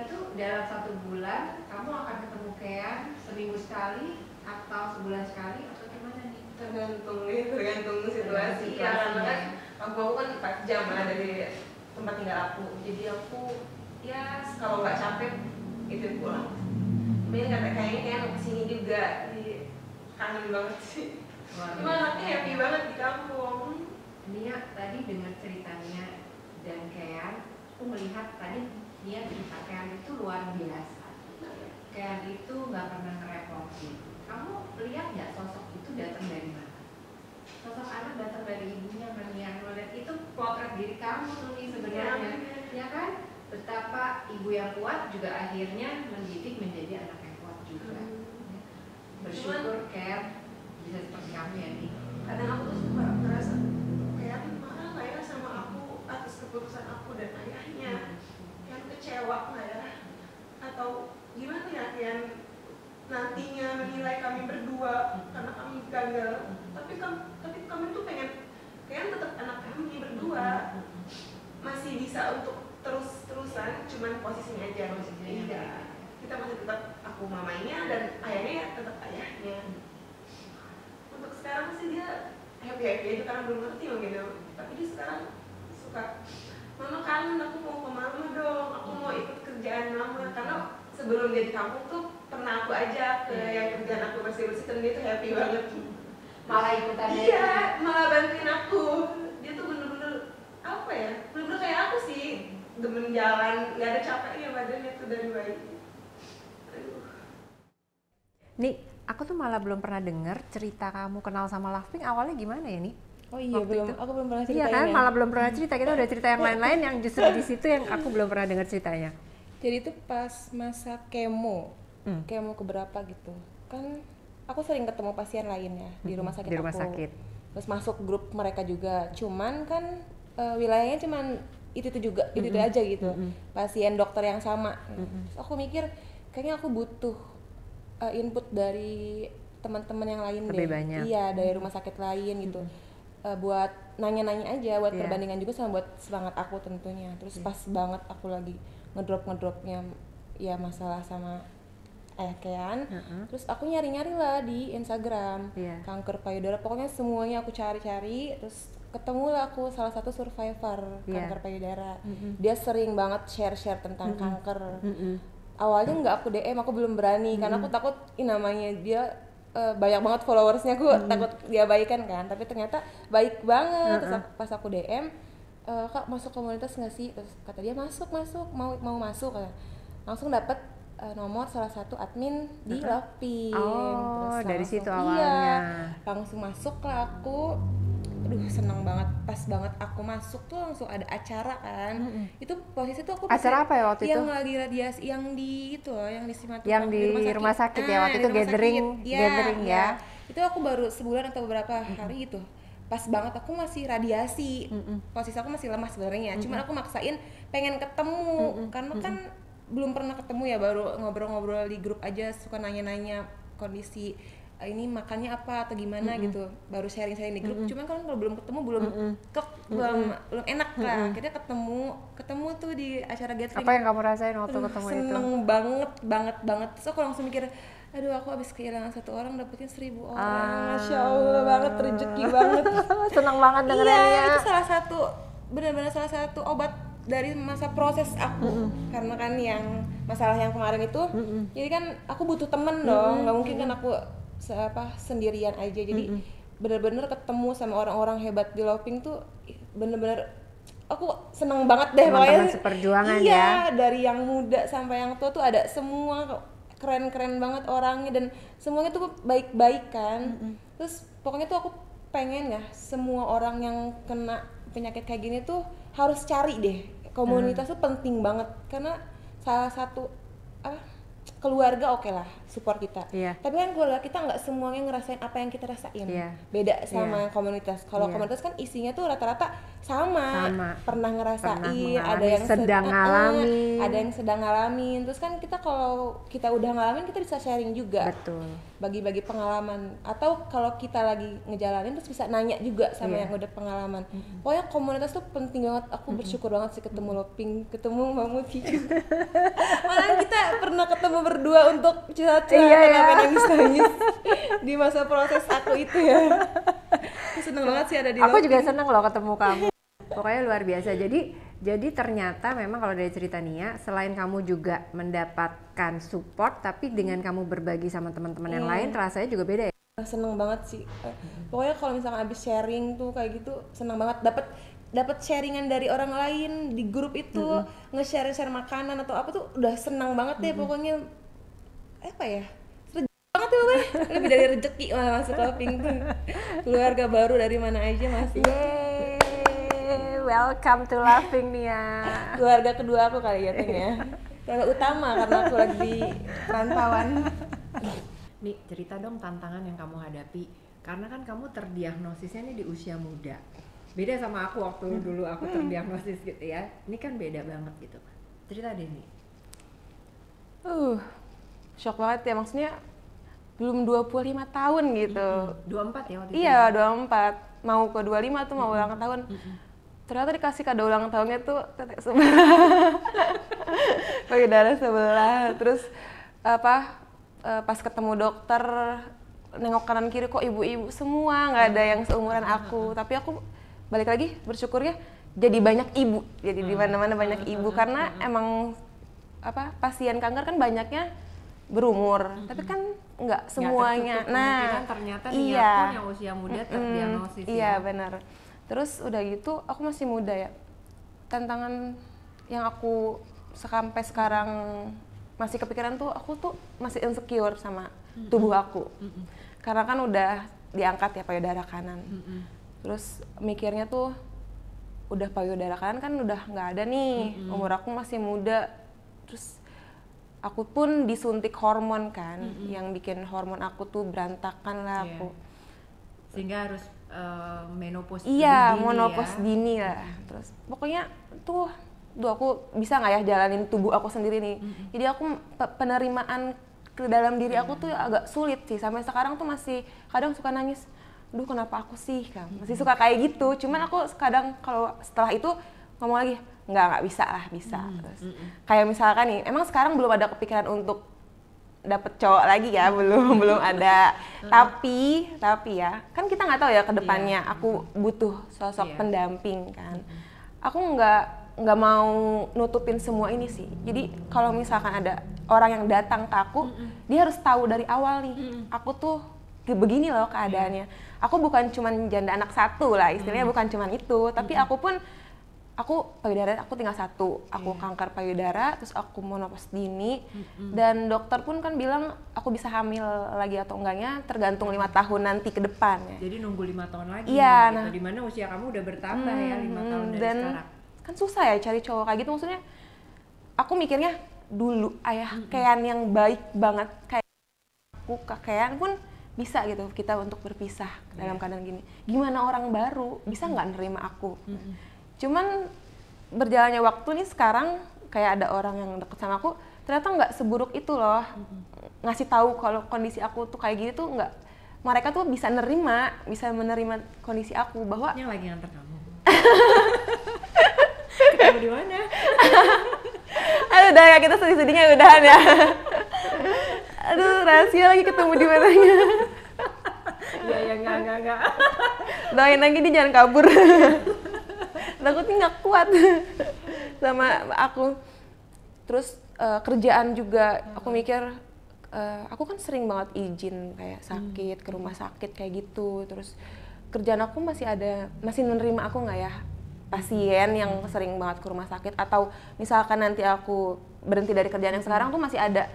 Itu dalam 1 bulan kamu akan ketemu Kian seminggu sekali atau sebulan sekali atau gimana nih? Tergantung situasi. Ya karena kan aku kan 4 jam lah dari tempat tinggal aku, jadi aku ya kalau nggak capek itu pulang. Tapi kayaknya mau kesini juga, jadi kangen banget sih. Cuma anaknya happy banget di kampung. Nia tadi dengar ceritanya dan Kian, aku melihat tadi dia cerita Kian itu luar biasa. Kian itu nggak pernah ngerepotin. Kamu lihat nggak sosok itu datang dari mana? Sosok anak datang dari ibunya, Nia. Melihat itu potret diri kamu tuh nih sebenarnya, ya kan? Betapa ibu yang kuat juga akhirnya mendidik menjadi anak yang kuat juga. Bersyukur Kian bisa seperti kamu ya nih. Kadang aku tuh suka ngerasa kayak marah nggak ya sama aku atas keputusan aku dan ayahnya, yang kecewa mamanya dan ayahnya ya tetap ayahnya. Untuk sekarang sih dia happy itu karena belum ngerti mungkin ya. Tapi dia sekarang suka, mama kangen, aku mau ke mama dong, aku mau ikut kerjaan mama. Karena sebelum dia di kampung tuh pernah aku ajak ke yang kerjaan aku bersih-bersih dan dia tuh happy banget. Malah ikutan. Iya, malah bantuin aku. Dia tuh bener-bener apa ya, bener-bener kayak aku sih, demen jalan, gak ada capeknya badannya tuh dari bayi. Aduh. Nih, aku tuh malah belum pernah denger cerita kamu kenal sama Loving awalnya gimana ya, nih? Oh iya, aku belum pernah ceritain. Iya kan, ya. malah belum pernah cerita. Kita udah cerita yang lain-lain yang justru di situ yang aku belum pernah dengar ceritanya. Jadi itu pas masa kemo keberapa gitu. Kan aku sering ketemu pasien lain ya di rumah sakit Di rumah aku. sakit. Terus masuk grup mereka juga. Cuman kan wilayahnya cuman itu juga, itu aja gitu. Pasien dokter yang sama. Terus aku mikir kayaknya aku butuh input dari teman-teman yang lain lebih deh. banyak. Iya, dari rumah sakit lain gitu. Buat nanya-nanya aja, buat perbandingan juga sama buat semangat aku tentunya. Terus pas banget aku lagi ngedropnya ya masalah sama Kean. Terus aku nyari-nyari lah di Instagram kanker payudara, pokoknya semuanya aku cari-cari. Terus ketemulah aku salah satu survivor kanker payudara. Dia sering banget share-share tentang kanker. Awalnya nggak aku DM, aku belum berani karena aku takut namanya dia banyak banget followersnya, aku takut dia baikan kan. Tapi ternyata baik banget. Terus pas aku DM, Kak masuk komunitas nggak sih? Terus kata dia masuk, mau masuk. Langsung dapet nomor salah satu admin di Loving. Oh, terus dari langsung, situ awalnya. Iya, langsung masuk lah aku. Aduh, seneng banget. Pas banget aku masuk tuh langsung ada acara kan. Itu posisi tuh aku acara apa ya waktu itu? Yang lagi radiasi, yang di itu loh, yang di Simatupang, yang di rumah sakit ya waktu itu gathering ya. Itu aku baru sebulan atau beberapa hari itu. Pas banget aku masih radiasi. Posisi aku masih lemah sebenarnya. Cuman aku maksain pengen ketemu karena kan belum pernah ketemu ya, baru ngobrol-ngobrol di grup aja, suka nanya-nanya kondisi ini makannya apa atau gimana gitu, baru sharing-sharing di grup. Cuman kan kalau belum ketemu belum enak lah. Akhirnya ketemu tuh di acara gathering. Apa yang kamu rasain waktu ketemu itu? Seneng banget. Terus aku langsung mikir, aduh aku abis kehilangan satu orang dapetin 1000 orang. Masya Allah banget, rezeki banget. Seneng banget dengerannya. Iya, itu benar-benar salah satu obat dari masa proses aku. Karena kan yang masalah yang kemarin itu, jadi kan aku butuh temen dong, nggak mungkin kan aku sendirian aja. Jadi bener-bener ketemu sama orang-orang hebat di Loving tuh bener-bener aku seneng banget deh. Teman-teman seperjuangan iya, dari yang muda sampai yang tua tuh ada semua, keren-keren banget orangnya dan semuanya tuh baik-baik kan. Terus pokoknya tuh aku pengen ya semua orang yang kena penyakit kayak gini tuh harus cari deh komunitas. Tuh penting banget karena salah satu keluarga oke lah support kita, tapi kan keluarga kita nggak semuanya ngerasain apa yang kita rasain. Beda sama komunitas. Kalau komunitas kan isinya tuh rata-rata sama. Pernah ngerasain, ada yang sedang ngalamin, ada yang sedang ngalamin. Terus kan kita kalau kita udah ngalamin kita bisa sharing juga. Betul. Bagi-bagi pengalaman, atau kalau kita lagi ngejalanin terus bisa nanya juga sama yang udah pengalaman. Pokoknya komunitas tuh penting banget. Aku bersyukur banget sih ketemu Loving, ketemu Mbak Muti. Malah kita pernah ketemu berdua untuk curhat-curhat sampai nangis-nangis di masa proses aku itu ya. Seneng banget sih ada di Aku Loving. juga seneng loh ketemu kamu. Pokoknya luar biasa. Jadi ternyata memang kalau dari cerita Nia, selain kamu juga mendapatkan support, tapi dengan kamu berbagi sama teman-teman yang lain, rasanya juga beda ya? Seneng banget sih. Pokoknya kalau misalkan abis sharing tuh kayak gitu, seneng banget. Dapat sharingan dari orang lain di grup itu, nge-share makanan atau apa tuh udah senang banget deh. Pokoknya apa ya, rezeki banget tuh weh. Lebih dari rezeki malah masuk Loving tuh. Keluarga baru dari mana aja masuk. Yeay, welcome to Loving Nia. Keluarga kedua aku kali ya ya. Keluarga utama karena aku lagi di perantauan. Nih, cerita dong tantangan yang kamu hadapi. Karena kan kamu terdiagnosisnya nih di usia muda. Beda sama aku waktu dulu aku terdiagnosis gitu ya. Ini kan beda banget gitu. Cerita deh nih. Shock banget ya, maksudnya belum 25 tahun gitu. 24 ya waktu itu? Iya, 24. Mau ke 25 tuh mau ulang tahun. Ternyata dikasih kado ulang tahunnya tuh tetek sebelah. Payudara sebelah. Terus pas ketemu dokter nengok kanan kiri kok ibu-ibu semua, nggak ada yang seumuran aku. Tapi aku balik lagi bersyukurnya jadi banyak ibu, jadi di mana-mana banyak ibu karena emang pasien kanker kan banyaknya berumur, tapi kan nggak semuanya. Nah, ternyata dia pun yang usia muda terdiagnosis. Iya benar. Terus udah gitu aku masih muda ya. Tantangan yang aku sampai sekarang masih kepikiran tuh, aku tuh masih insecure sama tubuh aku. Karena kan udah diangkat ya payudara kanan. Terus mikirnya tuh udah payudara kanan kan udah nggak ada nih, umur aku masih muda. Terus aku pun disuntik hormon kan, yang bikin hormon aku tuh berantakan lah aku. Sehingga harus menopause menopause dini lah. Terus pokoknya tuh aku bisa nggak ya jalanin tubuh aku sendiri nih. Jadi aku penerimaan ke dalam diri aku tuh agak sulit sih. Sampai sekarang tuh masih kadang suka nangis. Duh kenapa aku sih kan? Masih suka kayak gitu. Cuman aku kadang kalau setelah itu ngomong lagi, nggak bisa lah, bisa. Terus kayak misalkan nih, emang sekarang belum ada kepikiran untuk dapet cowok lagi ya, belum ada. Tapi ya, kan kita nggak tahu ya ke depannya. Aku butuh sosok pendamping kan. Aku nggak mau nutupin semua ini sih. Jadi kalau misalkan ada orang yang datang ke aku, dia harus tahu dari awal nih, aku tuh begini loh keadaannya. Aku bukan cuman janda anak satu lah, istilahnya bukan cuman itu, tapi aku payudara aku tinggal satu, aku kanker payudara, terus aku menopause dini, dan dokter pun kan bilang aku bisa hamil lagi atau enggaknya tergantung 5 tahun nanti ke depan ya. Jadi nunggu 5 tahun lagi, gitu. Nah, dimana usia kamu udah bertambah ya 5 tahun dari dan sekarang. Kan susah ya cari cowok kayak gitu, maksudnya aku mikirnya dulu ayah Kean yang baik banget kayak aku, Kean pun bisa gitu kita untuk berpisah dalam keadaan gini. Gimana orang baru bisa nggak nerima aku? Cuman berjalannya waktu nih sekarang kayak ada orang yang deket sama aku ternyata nggak seburuk itu loh. Ngasih tahu kalau kondisi aku tuh kayak gini tuh nggak, mereka tuh bisa menerima kondisi aku bahwa yang lagi nganter kamu. Ketemu di mana? Aduh udah ya, kita sedih-sedihnya udahan ya. Aduh rahasia lagi ketemu di mananya. Ya enggak. Doain lagi dia jangan kabur. Takutnya nggak kuat sama aku. Terus kerjaan juga aku mikir, aku kan sering banget izin kayak sakit ke rumah sakit kayak gitu. Terus kerjaan aku masih menerima aku nggak ya pasien yang sering banget ke rumah sakit, atau misalkan nanti aku berhenti dari kerjaan yang sekarang tuh masih ada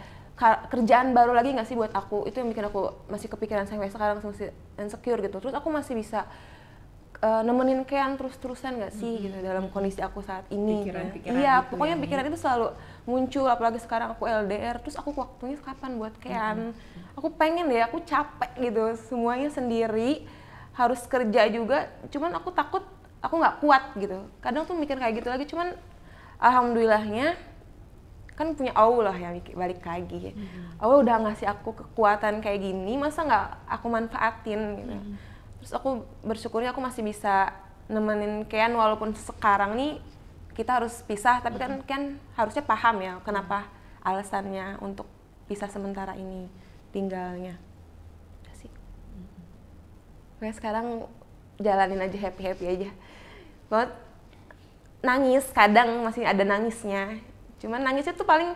kerjaan baru lagi nggak sih buat aku. Itu yang bikin aku masih kepikiran sampai sekarang, masih insecure gitu. Terus aku masih bisa nemenin Kean terus-terusan nggak sih gitu dalam kondisi aku saat ini. Pikiran-pikiran iya gitu pokoknya ya. pikiran itu selalu muncul, apalagi sekarang aku LDR. Terus aku waktunya kapan buat Kean? Aku pengen deh, aku capek gitu semuanya sendiri, harus kerja juga, cuman aku takut aku nggak kuat gitu. Kadang tuh mikir kayak gitu lagi, cuman alhamdulillahnya kan punya Allah yang balik lagi. Allah udah ngasih aku kekuatan kayak gini, masa nggak aku manfaatin gitu. Terus aku bersyukurnya aku masih bisa nemenin Kean walaupun sekarang nih kita harus pisah, tapi kan Kean harusnya paham ya kenapa alasannya untuk pisah sementara ini tinggalnya. Udah sih. Pokoknya sekarang jalanin aja, happy aja. Banget nangis, kadang masih ada nangisnya. Cuman nangisnya tuh paling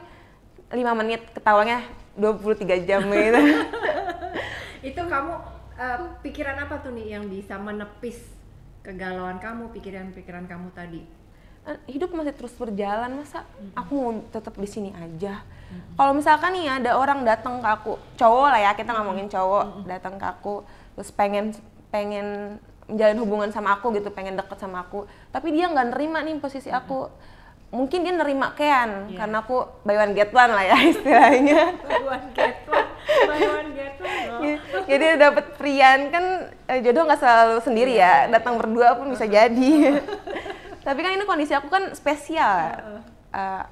5 menit, ketawanya 23 jam gitu. Itu kamu pikiran apa tuh nih yang bisa menepis kegalauan kamu, pikiran-pikiran kamu tadi? Hidup masih terus berjalan, masa aku mau tetap di sini aja. Kalau misalkan nih ada orang datang ke aku, cowok lah ya, kita ngomongin cowok, datang ke aku terus pengen menjalin hubungan sama aku gitu, pengen deket sama aku, tapi dia nggak nerima nih posisi aku. Mungkin dia nerima Kean karena aku buy one get one lah ya istilahnya. Buy one get one. Jadi dapet Prian kan, jodoh nggak selalu sendiri ya, datang berdua pun bisa jadi. Tapi kan ini kondisi aku kan spesial.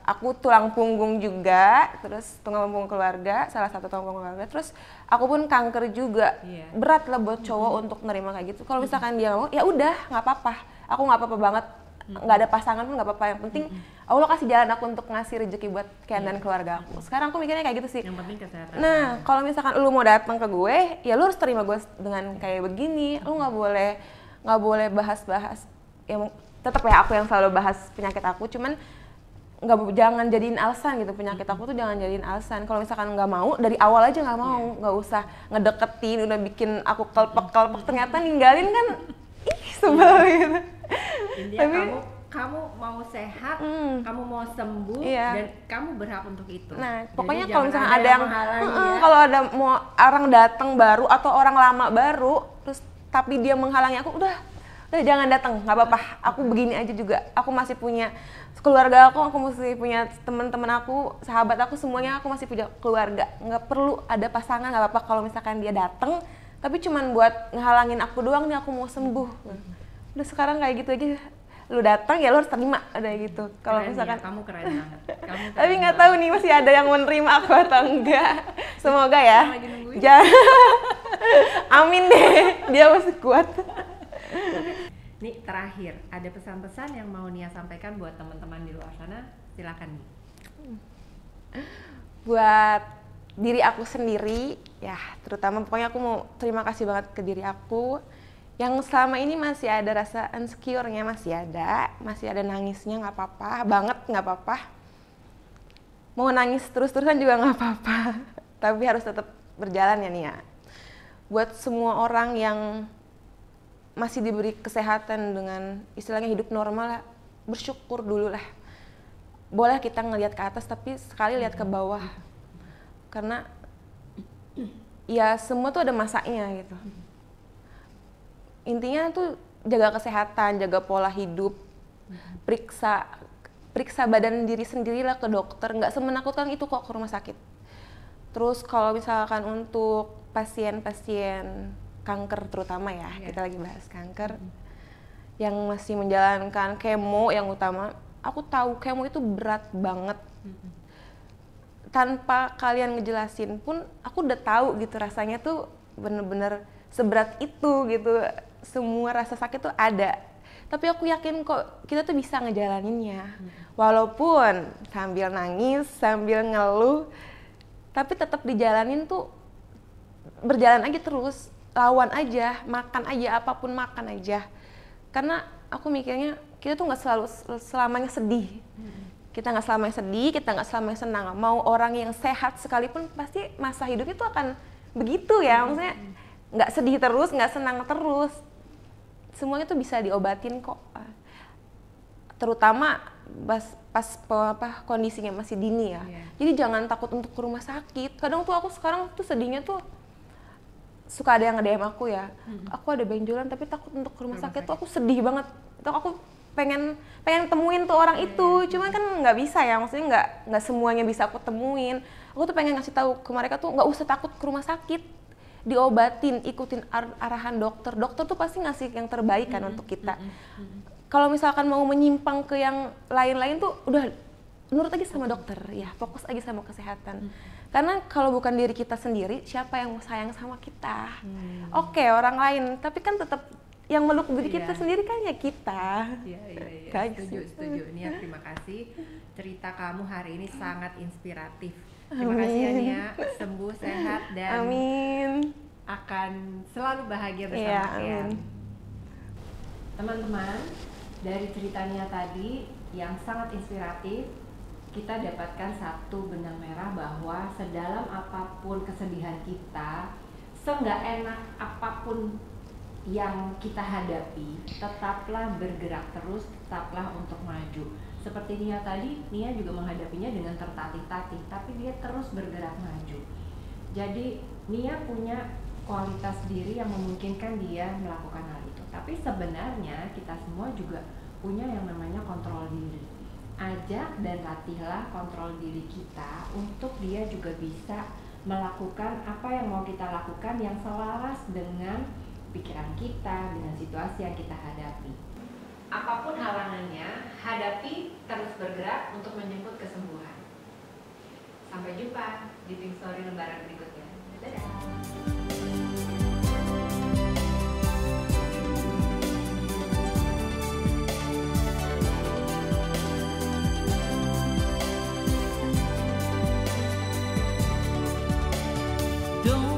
Aku tulang punggung juga, terus tulang punggung keluarga, salah satu tulang punggung keluarga. Terus aku pun kanker juga. Berat lah buat cowok untuk nerima kayak gitu. Kalau misalkan dia ngomong, ya udah nggak apa-apa. Aku nggak apa-apa banget nggak ada pasangan pun nggak apa-apa, yang penting Allah kasih jalan aku untuk ngasih rezeki buat Kian dan keluarga aku. Sekarang aku mikirnya kayak gitu sih. Yang penting kesehatan. Nah, kalau misalkan lu mau datang ke gue, ya lu harus terima gue dengan kayak begini. Lu nggak boleh bahas-bahas. Ya tetap ya aku yang selalu bahas penyakit aku, cuman jangan jadiin alasan gitu. Penyakit aku tuh jangan jadiin alasan. Kalau misalkan nggak mau, dari awal aja nggak mau, nggak usah ngedeketin, udah bikin aku kelpek-kelpek, ternyata ninggalin kan, sebel gitu. Intinya kamu mau sehat, kamu mau sembuh, dan kamu berhak untuk itu. Nah, jadi pokoknya kalau misalnya ada yang kalau ada mau orang datang baru atau orang lama baru, terus tapi dia menghalangi aku, udah jangan datang, nggak apa-apa. Aku begini aja juga, aku masih punya keluarga aku masih punya teman-teman aku, sahabat aku, semuanya aku masih punya keluarga. Nggak perlu ada pasangan, nggak apa-apa kalau misalkan dia datang, tapi cuman buat ngehalangin aku doang nih, aku mau sembuh. Udah sekarang kayak gitu aja, lu datang ya lu harus terima, ada gitu. Kalau misalkan kamu keren banget. Tapi nggak tahu nih masih ada yang menerima aku atau enggak. Semoga ya. Amin deh, dia masih kuat. Nih terakhir, ada pesan-pesan yang mau Nia sampaikan buat teman-teman di luar sana? Silakan nih. Buat diri aku sendiri, ya terutama pokoknya aku mau terima kasih banget ke diri aku yang selama ini masih ada rasa insecure-nya, masih ada nangisnya, nggak apa-apa, banget nggak apa-apa. Mau nangis terus-terusan juga nggak apa-apa, tapi harus tetap berjalan ya Nia. Buat semua orang yang masih diberi kesehatan dengan istilahnya hidup normal lah, bersyukur dulu lah. Boleh kita ngelihat ke atas tapi sekali lihat ke bawah, karena ya semua tuh ada masanya gitu. Intinya tuh jaga kesehatan, jaga pola hidup, periksa badan diri sendirilah ke dokter, nggak semenakutkan itu kok ke rumah sakit. Terus kalau misalkan untuk pasien-pasien kanker terutama ya, kita lagi bahas kanker, yang masih menjalankan kemo yang utama, aku tahu kemo itu berat banget. Tanpa kalian ngejelasin pun aku udah tahu gitu, rasanya tuh bener-bener seberat itu gitu, semua rasa sakit tuh ada. Tapi aku yakin kok kita tuh bisa ngejalaninnya, walaupun sambil nangis, sambil ngeluh, tapi tetap dijalanin tuh, berjalan aja terus. Lawan aja, makan aja, apapun makan aja. Karena aku mikirnya kita tuh nggak selamanya sedih. Kita nggak selamanya sedih, kita nggak selamanya senang. Mau orang yang sehat sekalipun pasti masa hidupnya tuh akan begitu ya. Maksudnya nggak sedih terus, nggak senang terus. Semuanya tuh bisa diobatin kok. Terutama pas kondisinya masih dini ya. Jadi jangan takut untuk ke rumah sakit. Kadang tuh aku sekarang tuh sedihnya tuh suka ada yang nge-DM aku ya, aku ada benjolan tapi takut untuk ke rumah sakit tuh aku sedih banget. Itu aku pengen temuin tuh orang itu, cuman kan nggak bisa ya, maksudnya nggak semuanya bisa aku temuin. Aku tuh pengen ngasih tahu ke mereka tuh nggak usah takut ke rumah sakit, diobatin, ikutin arahan dokter. Dokter tuh pasti ngasih yang terbaik kan untuk kita. Kalau misalkan mau menyimpang ke yang lain-lain tuh udah nurut aja sama dokter ya, fokus aja sama kesehatan. Karena kalau bukan diri kita sendiri, siapa yang mau sayang sama kita? Oke, orang lain, tapi kan tetap yang meluk diri kita sendiri kan ya kita. Iya. Setuju. Nia, terima kasih. Cerita kamu hari ini sangat inspiratif. Terima kasih ya Nia, sembuh, sehat, dan amin. Akan selalu bahagia bersama Kian. Teman-teman, dari cerita Nia tadi yang sangat inspiratif, kita dapatkan satu benang merah bahwa sedalam apapun kesedihan kita, seenggak enak apapun yang kita hadapi, tetaplah bergerak terus, tetaplah untuk maju. Seperti Nia tadi, Nia juga menghadapinya dengan tertatih-tatih, tapi dia terus bergerak maju. Jadi Nia punya kualitas diri yang memungkinkan dia melakukan hal itu. Tapi sebenarnya kita semua juga punya yang namanya kontrol diri. Ajak dan latihlah kontrol diri kita untuk dia juga bisa melakukan apa yang mau kita lakukan yang selaras dengan pikiran kita, dengan situasi yang kita hadapi. Apapun halangannya, hadapi, terus bergerak untuk menjemput kesembuhan. Sampai jumpa di Pink Story lembaran berikutnya. Dadah! Don't